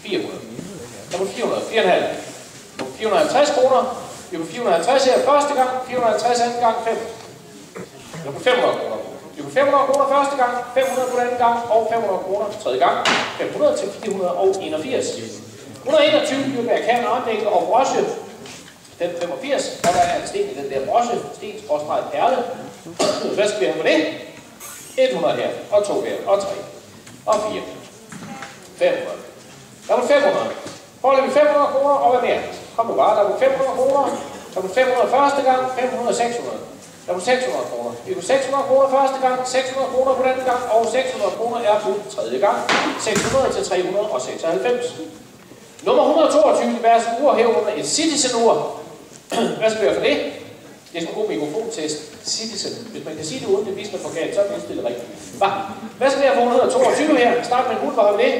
400. Der er 400, 4,5. 450 kroner. Vi er på 450 her første gang, 450 anden gang, 5. Vi er på 500 kroner. Vi er på 500 kroner første gang, 500 på anden gang og 500 kroner tredje gang. 500 til 481. 121 vil være kan anlægge og brosje. Den 85, og der er en sten i den der brosje. Sten, skråstreg, perle. Hvad skal vi have på det? 100 her, og 2 her, og 3, og 4. 500. Der var 500. Foreløbig 500 kroner, og hvad mere? Kom nu bare, der var 500 kroner. Der var 500 første gang, 500, 600. Der var 600 kroner. Vi var 600 kroner første gang, 600 kroner på den gang, og 600 kroner er på tredje gang. 600 til 396. Nummer 122 i vers ur herunder et citizen-ur. Hvad skal vi have for det? Det er sådan en god mikrofontest. Citizen. Hvis man kan sige det uden det viser forkert, så er det indstillet rigtigt. Hvad skal vi have for 122 her? Start med en 100, hvor har vi det?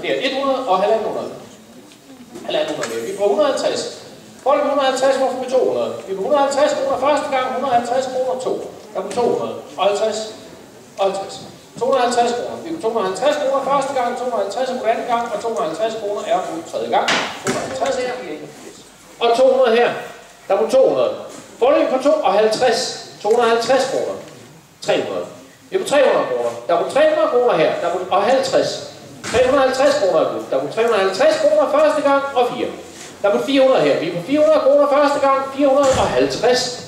Det er 100 og 1.500. 1.500. Vi er på 150. Hold 150, hvorfor vi 200? Vi er på 150 kroner første gang, 150 kroner 2. Der er på 200. Og 50. Og 50. 250 kroner. Vi er på 250 kroner første gang, 250 på anden gang, og 250 kroner er på tredje gang. 250 her, vi er 81. Og 200 her. Der er på 200. Forløb på 52. 250 kroner. 300. Vi er på 300 kroner. Der er på 300 kroner her. Der er på, og 50. 350 kroner er på. Der er på 350 kroner første gang, og 4. Der er på 400 her. Vi er på 400 kroner første gang, 450.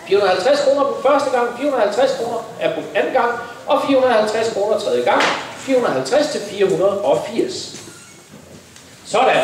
450 kroner på første gang, 450 kroner er på anden gang, og 450 kroner tredje gang, 450 til 480. Sådan.